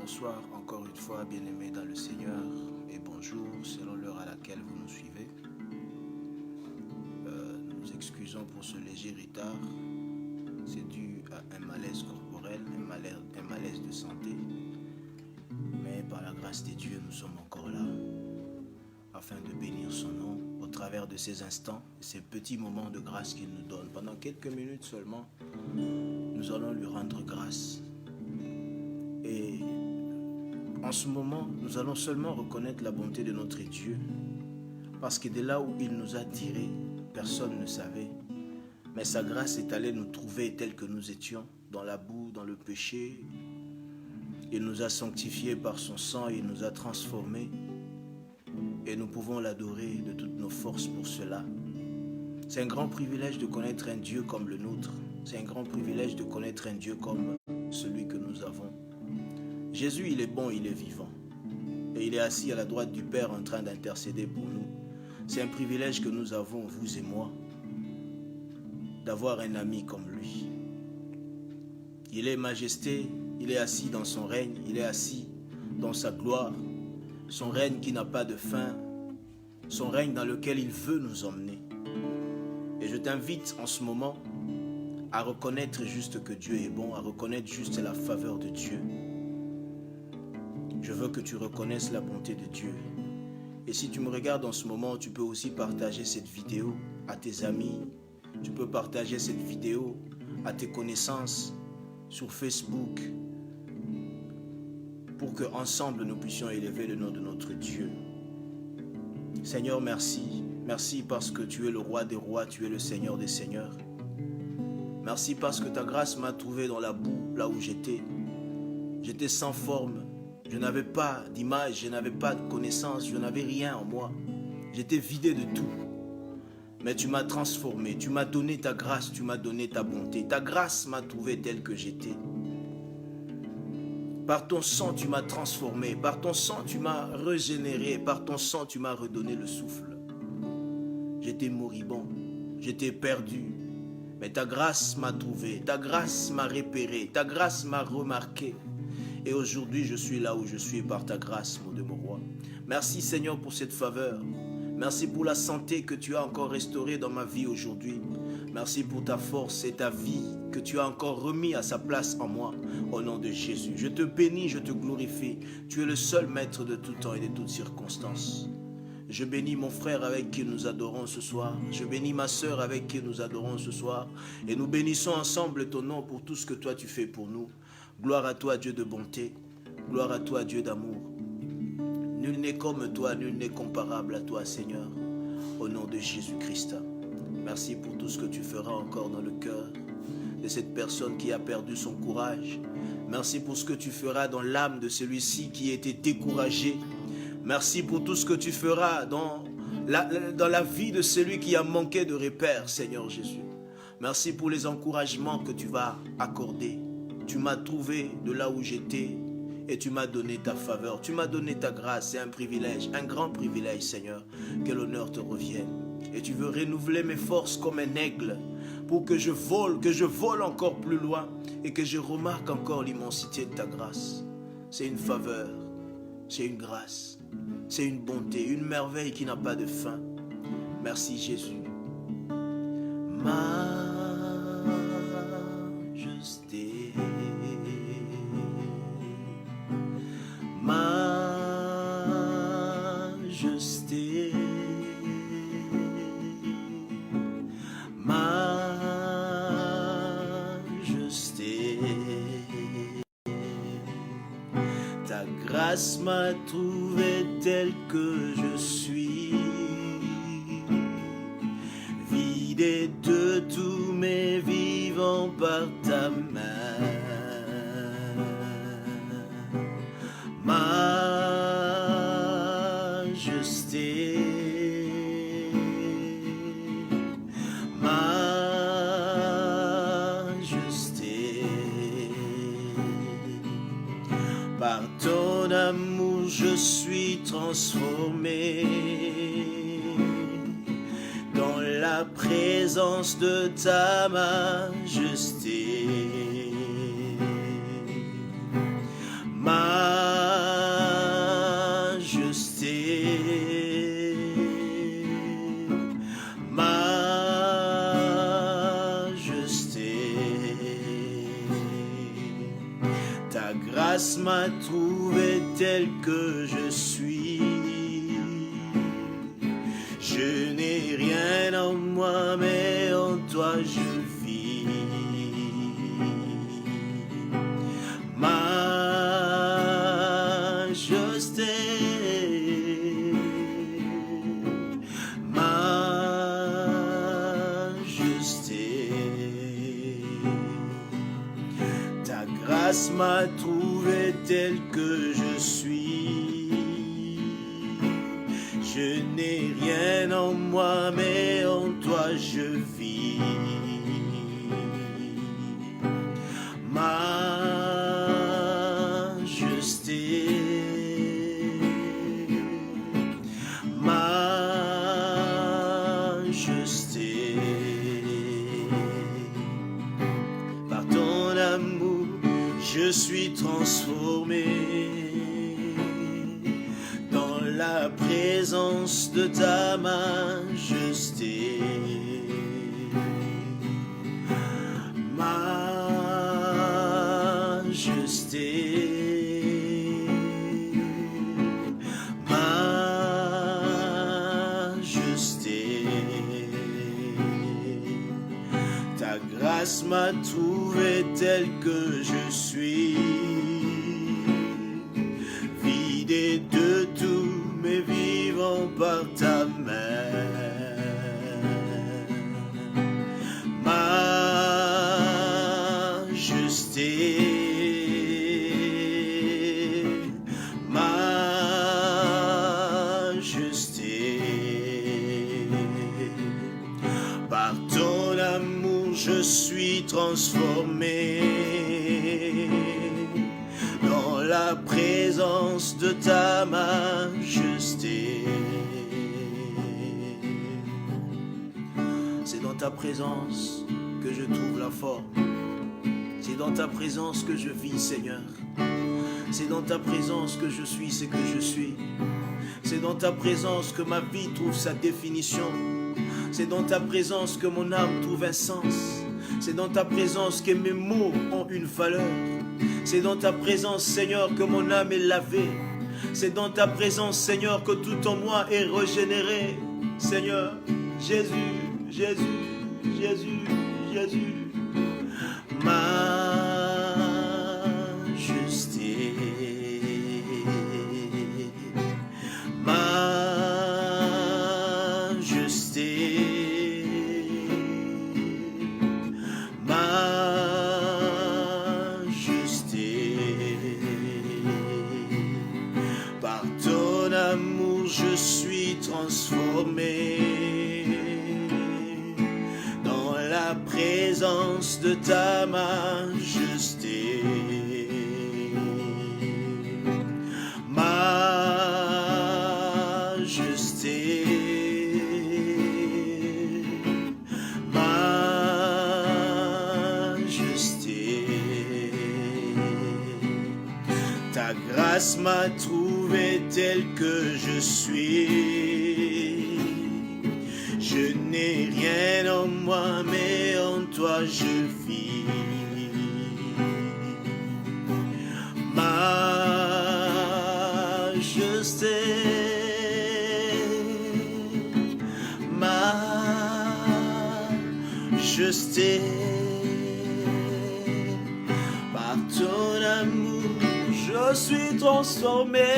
Bonsoir encore une fois, bien-aimés dans le Seigneur, et bonjour selon l'heure à laquelle vous nous suivez. Nous nous excusons pour ce léger retard. C'est dû à un malaise corporel, un malaise de santé. Mais par la grâce de Dieu, nous sommes encore là, afin de bénir son nom au travers de ces instants, ces petits moments de grâce qu'il nous donne. Pendant quelques minutes seulement, nous allons lui rendre grâce. Et en ce moment, nous allons seulement reconnaître la bonté de notre Dieu, parce que de là où il nous a tirés, personne ne savait. Mais sa grâce est allée nous trouver tels que nous étions, dans la boue, dans le péché. Il nous a sanctifiés par son sang, il nous a transformés. Et nous pouvons l'adorer de toutes nos forces pour cela. C'est un grand privilège de connaître un Dieu comme le nôtre. C'est un grand privilège de connaître un Dieu comme celui que nous avons. Jésus, il est bon, il est vivant. Et il est assis à la droite du Père en train d'intercéder pour nous. C'est un privilège que nous avons, vous et moi, d'avoir un ami comme lui. Il est majesté, il est assis dans son règne, il est assis dans sa gloire. Son règne qui n'a pas de fin, son règne dans lequel il veut nous emmener. Et je t'invite en ce moment à reconnaître juste que Dieu est bon, à reconnaître juste la faveur de Dieu. Je veux que tu reconnaisses la bonté de Dieu. Et si tu me regardes en ce moment, tu peux aussi partager cette vidéo à tes amis. Tu peux partager cette vidéo à tes connaissances sur Facebook pour qu'ensemble nous puissions élever le nom de notre Dieu. Seigneur, merci. Merci parce que tu es le roi des rois, tu es le Seigneur des seigneurs. Merci parce que ta grâce m'a trouvé dans la boue, là où j'étais. J'étais sans forme. Je n'avais pas d'image, je n'avais pas de connaissance, je n'avais rien en moi. J'étais vidé de tout. Mais tu m'as transformé, tu m'as donné ta grâce, tu m'as donné ta bonté. Ta grâce m'a trouvé tel que j'étais. Par ton sang, tu m'as transformé. Par ton sang, tu m'as régénéré. Par ton sang, tu m'as redonné le souffle. J'étais moribond, j'étais perdu. Mais ta grâce m'a trouvé, ta grâce m'a repéré, ta grâce m'a remarqué. Et aujourd'hui, je suis là où je suis par ta grâce, mon Dieu, mon roi. Merci Seigneur pour cette faveur. Merci pour la santé que tu as encore restaurée dans ma vie aujourd'hui. Merci pour ta force et ta vie que tu as encore remis à sa place en moi. Au nom de Jésus, je te bénis, je te glorifie. Tu es le seul maître de tout temps et de toutes circonstances. Je bénis mon frère avec qui nous adorons ce soir. Je bénis ma sœur avec qui nous adorons ce soir. Et nous bénissons ensemble ton nom pour tout ce que toi tu fais pour nous. Gloire à toi, Dieu de bonté. Gloire à toi, Dieu d'amour. Nul n'est comme toi, nul n'est comparable à toi, Seigneur. Au nom de Jésus-Christ. Merci pour tout ce que tu feras encore dans le cœur de cette personne qui a perdu son courage. Merci pour ce que tu feras dans l'âme de celui-ci qui a été découragé. Merci pour tout ce que tu feras dans la vie de celui qui a manqué de repères, Seigneur Jésus. Merci pour les encouragements que tu vas accorder. Tu m'as trouvé de là où j'étais et tu m'as donné ta faveur. Tu m'as donné ta grâce. C'est un privilège, un grand privilège, Seigneur. Que l'honneur te revienne. Et tu veux renouveler mes forces comme un aigle pour que je vole encore plus loin et que je remarque encore l'immensité de ta grâce. C'est une faveur, c'est une grâce, c'est une bonté, une merveille qui n'a pas de fin. Merci Jésus. Majesté, majesté, majesté. Ta grâce m'a trouvé tel que je suis, vidé de tous mes vivants par ta main. Majesté, majesté, par ton amour je suis transformé dans la présence de ta majesté. grâce m'a trouvé tel que je suis. Je n'ai rien en moi, mais en toi je vis. Majesté, majesté, ta grâce m'a trouvé tel que je suis. Je n'ai rien en moi, mais en toi je vis. Majesté, majesté, par ton amour, je suis transformé. Dans la présence de ta majesté, majesté, majesté, ta grâce m'a trouvé tel que je suis. Vidé de tout, mais vivant par ta main. Majesté, majesté, par ton amour je suis transformé. Dans la présence de ta majesté, c'est dans ta présence que je trouve la forme. C'est dans ta présence que je vis, Seigneur. C'est dans ta présence que je suis ce que je suis. C'est dans ta présence que ma vie trouve sa définition. C'est dans ta présence que mon âme trouve un sens. C'est dans ta présence que mes mots ont une valeur. C'est dans ta présence, Seigneur, que mon âme est lavée. C'est dans ta présence, Seigneur, que tout en moi est régénéré. Seigneur, Jésus, Jésus, Jésus, Jésus. Majesté, majesté, majesté, par ton amour je suis transformé. Dans la présence de ta majesté, majesté, majesté, ta grâce m'a trouvé tel que je suis. Je n'ai rien en moi, mais en toi je vis. Majesté, majesté, par ton amour je suis transformé.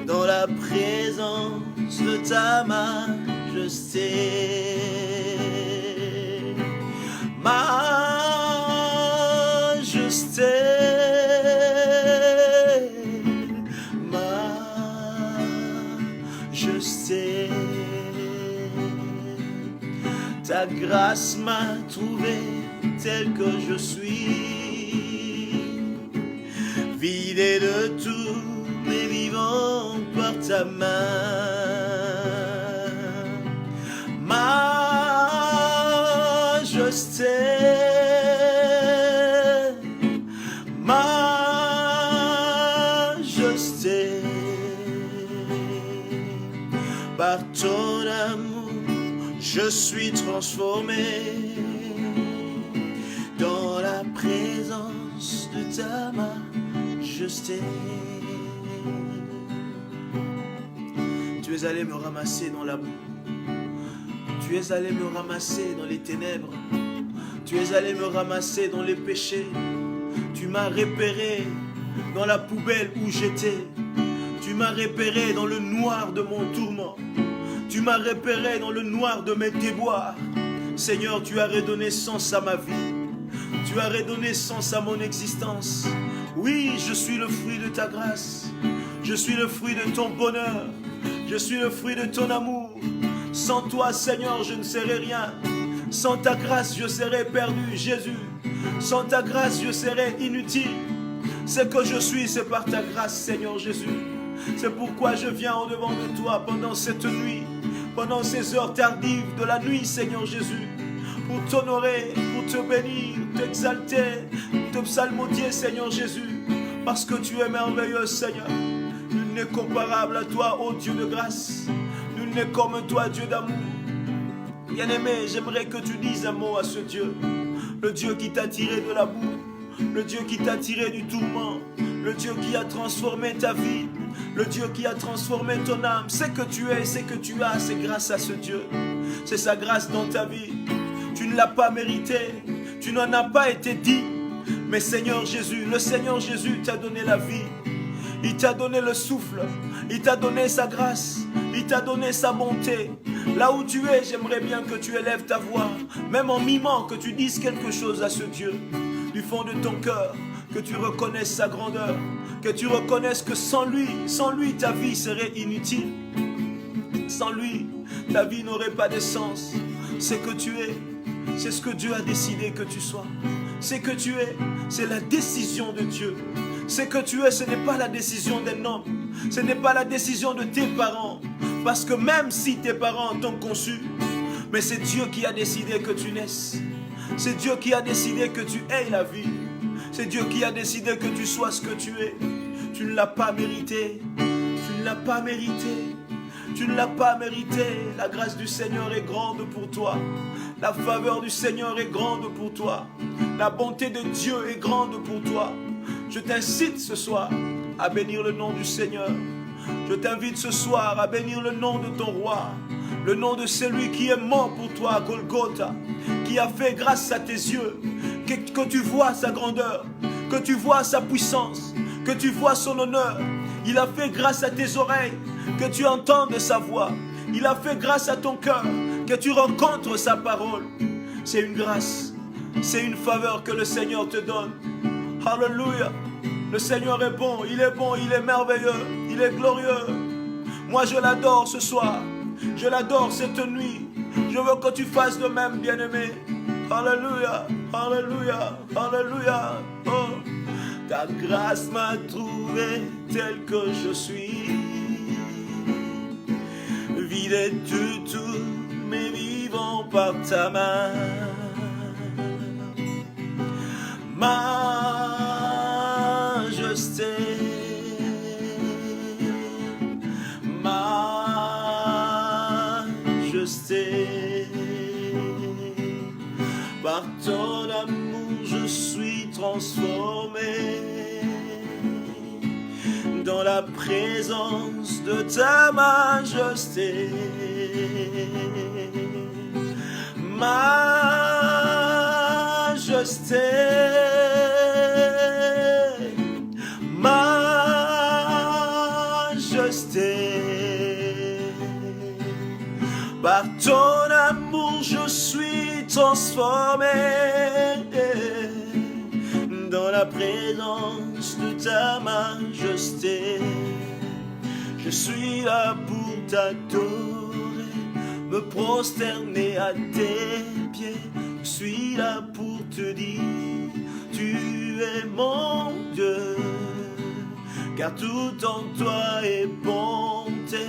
Dans la présence de ta majesté, majesté, majesté, ta grâce m'a trouvé tel que je suis, vidé de tout mais vivant par ta main. Majesté, majesté, par ton amour je suis transformé. Dans la présence de ta majesté. Tu es allé me ramasser dans la boue. Tu es allé me ramasser dans les ténèbres. Tu es allé me ramasser dans les péchés. Tu m'as repéré dans la poubelle où j'étais. Tu m'as repéré dans le noir de mon tourment. Tu m'as repéré dans le noir de mes déboires. Seigneur, tu as redonné sens à ma vie. Tu as redonné sens à mon existence. Oui, je suis le fruit de ta grâce. Je suis le fruit de ton bonheur. Je suis le fruit de ton amour. Sans toi, Seigneur, je ne serais rien. Sans ta grâce, je serais perdu, Jésus. Sans ta grâce, je serais inutile. Ce que je suis, c'est par ta grâce, Seigneur Jésus. C'est pourquoi je viens au devant de toi pendant cette nuit, pendant ces heures tardives de la nuit, Seigneur Jésus, pour t'honorer, pour te bénir, t'exalter, te psalmodier, Seigneur Jésus, parce que tu es merveilleux, Seigneur. Nul n'est comparable à toi, ô Dieu de grâce. Nul n'est comme toi, Dieu d'amour. Bien-aimé, j'aimerais que tu dises un mot à ce Dieu. Le Dieu qui t'a tiré de la boue, le Dieu qui t'a tiré du tourment, le Dieu qui a transformé ta vie, le Dieu qui a transformé ton âme. C'est que tu es, c'est que tu as, c'est grâce à ce Dieu. C'est sa grâce dans ta vie. Tu ne l'as pas mérité, tu n'en as pas été digne. Mais Seigneur Jésus, le Seigneur Jésus t'a donné la vie. Il t'a donné le souffle, il t'a donné sa grâce, il t'a donné sa bonté. Là où tu es, j'aimerais bien que tu élèves ta voix, même en mimant, que tu dises quelque chose à ce Dieu, du fond de ton cœur, que tu reconnaisses sa grandeur, que tu reconnaisses que sans lui, ta vie serait inutile. Sans lui, ta vie n'aurait pas de sens. C'est que tu es, c'est ce que Dieu a décidé que tu sois. C'est que tu es, c'est la décision de Dieu. C'est que tu es, ce n'est pas la décision d'un homme. Ce n'est pas la décision de tes parents. Parce que même si tes parents t'ont conçu, mais c'est Dieu qui a décidé que tu naisses. C'est Dieu qui a décidé que tu aies la vie. C'est Dieu qui a décidé que tu sois ce que tu es. Tu ne l'as pas mérité. Tu ne l'as pas mérité. Tu ne l'as pas mérité. La grâce du Seigneur est grande pour toi. La faveur du Seigneur est grande pour toi. La bonté de Dieu est grande pour toi. Je t'incite ce soir à bénir le nom du Seigneur. Je t'invite ce soir à bénir le nom de ton roi, le nom de celui qui est mort pour toi à Golgotha, qui a fait grâce à tes yeux, que tu vois sa grandeur, que tu vois sa puissance, que tu vois son honneur. Il a fait grâce à tes oreilles, que tu entendes sa voix. Il a fait grâce à ton cœur, que tu rencontres sa parole. C'est une grâce, c'est une faveur que le Seigneur te donne. Alléluia. Le Seigneur est bon, il est merveilleux, il est glorieux. Moi je l'adore ce soir, je l'adore cette nuit. Je veux que tu fasses de même, bien-aimé. Alléluia, alléluia, alléluia. Oh, ta grâce m'a trouvé tel que je suis. Vidais-tu tous mes vivants par ta main. Majesté, majesté, par ton amour je suis transformé dans la présence de ta majesté. Majesté, majesté, par ton amour je suis transformé dans la présence de ta majesté. Je suis là pour t'adorer, me prosterner à tes pieds. Je suis là pour te dire, tu es mon Dieu. Car tout en toi est bonté,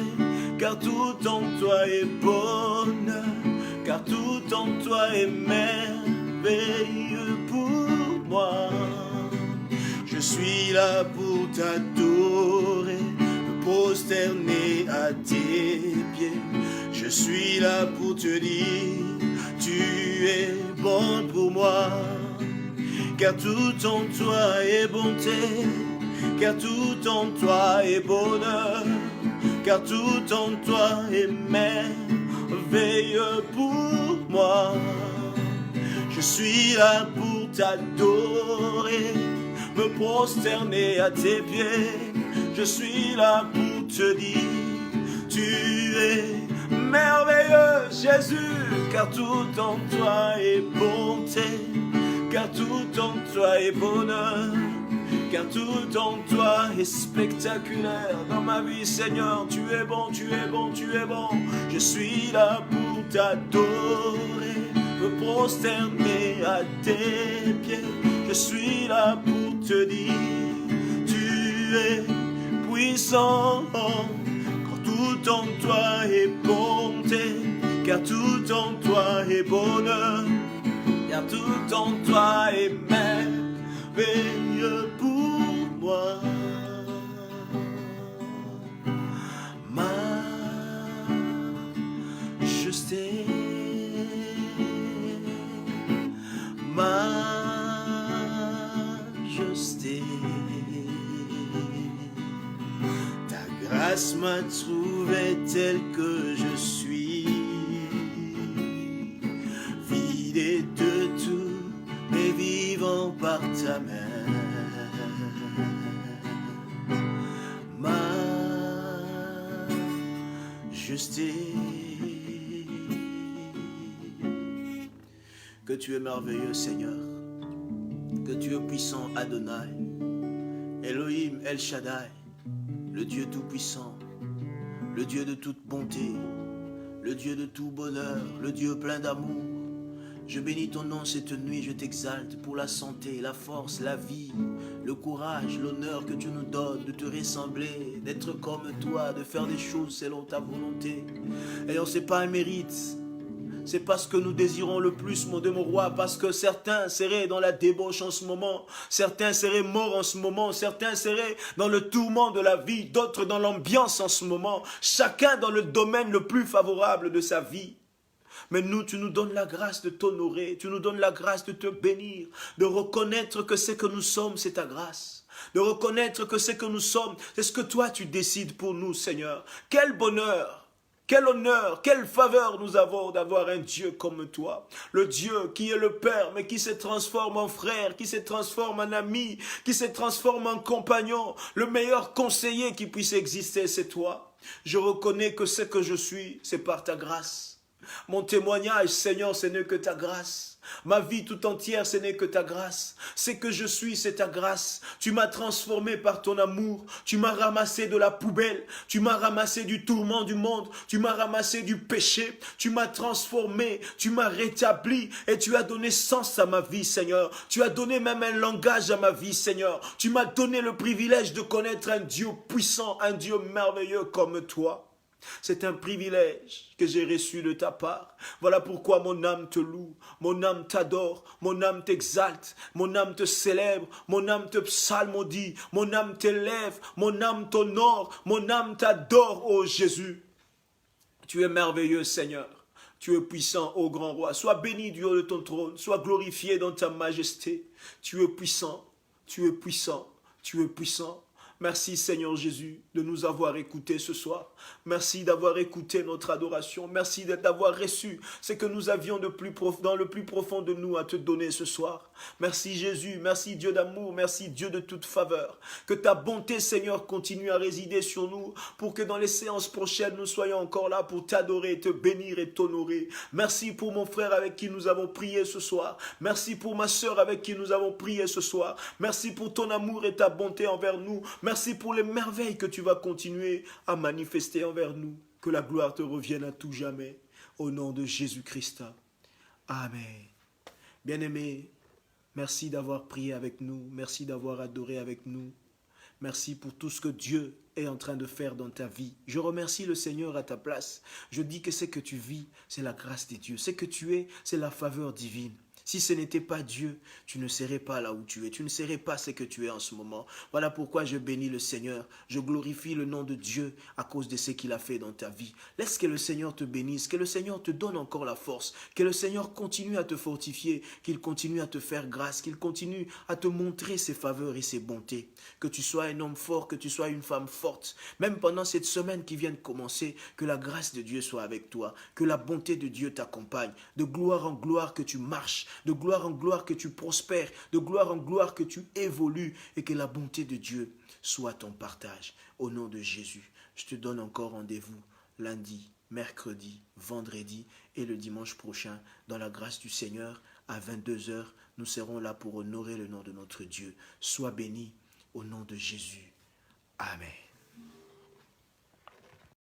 car tout en toi est bonheur, car tout en toi est merveilleux pour moi. Je suis là pour t'adorer, me prosterner à tes pieds. Je suis là pour te dire, tu es bon pour moi. car tout en toi est bonté, car tout en toi est bonheur, car tout en toi est merveilleux pour moi. Je suis là pour t'adorer, me prosterner à tes pieds. Je suis là pour te dire, tu es merveilleux Jésus, car tout en toi est bonté, car tout en toi est bonheur, car tout en toi est spectaculaire. Dans ma vie Seigneur, tu es bon, tu es bon, tu es bon. Je suis là pour t'adorer, me prosterner à tes pieds. Je suis là pour te dire, tu es puissant, car tout en toi est bonté, car tout en toi est bonheur, car tout en toi est merveilleux pour moi. Majesté, majesté, ta grâce m'a trouvé tel que je suis, vidé de tout, mais vivant par ta main. Majesté, que tu es merveilleux Seigneur, que tu es puissant Adonai, Elohim El Shaddai, le Dieu tout-puissant, le Dieu de toute bonté, le Dieu de tout bonheur, le Dieu plein d'amour. Je bénis ton nom cette nuit, je t'exalte pour la santé, la force, la vie, le courage, l'honneur que tu nous donnes de te ressembler, d'être comme toi, de faire des choses selon ta volonté. Et on sait pas un mérite. C'est parce que nous désirons le plus, mon Dieu, mon roi, parce que certains seraient dans la débauche en ce moment, certains seraient morts en ce moment, certains seraient dans le tourment de la vie, d'autres dans l'ambiance en ce moment, chacun dans le domaine le plus favorable de sa vie. Mais nous, tu nous donnes la grâce de t'honorer, tu nous donnes la grâce de te bénir, de reconnaître que ce que nous sommes, c'est ta grâce. De reconnaître que ce que nous sommes, c'est ce que toi tu décides pour nous, Seigneur. Quel bonheur! Quel honneur, quelle faveur nous avons d'avoir un Dieu comme toi. Le Dieu qui est le Père, mais qui se transforme en frère, qui se transforme en ami, qui se transforme en compagnon. Le meilleur conseiller qui puisse exister, c'est toi. Je reconnais que ce que je suis, c'est par ta grâce. Mon témoignage, Seigneur, ce n'est que ta grâce. Ma vie tout entière, ce n'est que ta grâce. Ce que je suis, c'est ta grâce. Tu m'as transformé par ton amour. Tu m'as ramassé de la poubelle. Tu m'as ramassé du tourment du monde. Tu m'as ramassé du péché. Tu m'as transformé. Tu m'as rétabli. Et tu as donné sens à ma vie, Seigneur. Tu as donné même un langage à ma vie, Seigneur. Tu m'as donné le privilège de connaître un Dieu puissant, un Dieu merveilleux comme toi. C'est un privilège que j'ai reçu de ta part. Voilà pourquoi mon âme te loue, mon âme t'adore, mon âme t'exalte, mon âme te célèbre, mon âme te psalmodie, mon âme t'élève, mon âme t'honore, mon âme t'adore, ô Jésus. Tu es merveilleux, Seigneur. Tu es puissant, ô grand roi. Sois béni du haut de ton trône, sois glorifié dans ta majesté. Tu es puissant, tu es puissant, tu es puissant. Merci Seigneur Jésus de nous avoir écoutés ce soir. Merci d'avoir écouté notre adoration. Merci d'avoir reçu ce que nous avions dans le plus profond de nous à te donner ce soir. Merci Jésus, merci Dieu d'amour, merci Dieu de toute faveur. Que ta bonté Seigneur continue à résider sur nous pour que dans les séances prochaines nous soyons encore là pour t'adorer, te bénir et t'honorer. Merci pour mon frère avec qui nous avons prié ce soir. Merci pour ma sœur avec qui nous avons prié ce soir. Merci pour ton amour et ta bonté envers nous. Merci pour les merveilles que tu vas continuer à manifester envers nous. Que la gloire te revienne à tout jamais. Au nom de Jésus-Christ. Amen. Bien-aimés, merci d'avoir prié avec nous. Merci d'avoir adoré avec nous. Merci pour tout ce que Dieu est en train de faire dans ta vie. Je remercie le Seigneur à ta place. Je dis que ce que tu vis, c'est la grâce de Dieu. Ce que tu es, c'est la faveur divine. Si ce n'était pas Dieu, tu ne serais pas là où tu es. Tu ne serais pas ce que tu es en ce moment. Voilà pourquoi je bénis le Seigneur. Je glorifie le nom de Dieu à cause de ce qu'il a fait dans ta vie. Laisse que le Seigneur te bénisse, que le Seigneur te donne encore la force, que le Seigneur continue à te fortifier, qu'il continue à te faire grâce, qu'il continue à te montrer ses faveurs et ses bontés. Que tu sois un homme fort, que tu sois une femme forte. Même pendant cette semaine qui vient de commencer, que la grâce de Dieu soit avec toi, que la bonté de Dieu t'accompagne. De gloire en gloire que tu marches, de gloire en gloire que tu prospères, de gloire en gloire que tu évolues et que la bonté de Dieu soit ton partage. Au nom de Jésus, je te donne encore rendez-vous lundi, mercredi, vendredi et le dimanche prochain dans la grâce du Seigneur à 22h. Nous serons là pour honorer le nom de notre Dieu. Sois béni au nom de Jésus. Amen.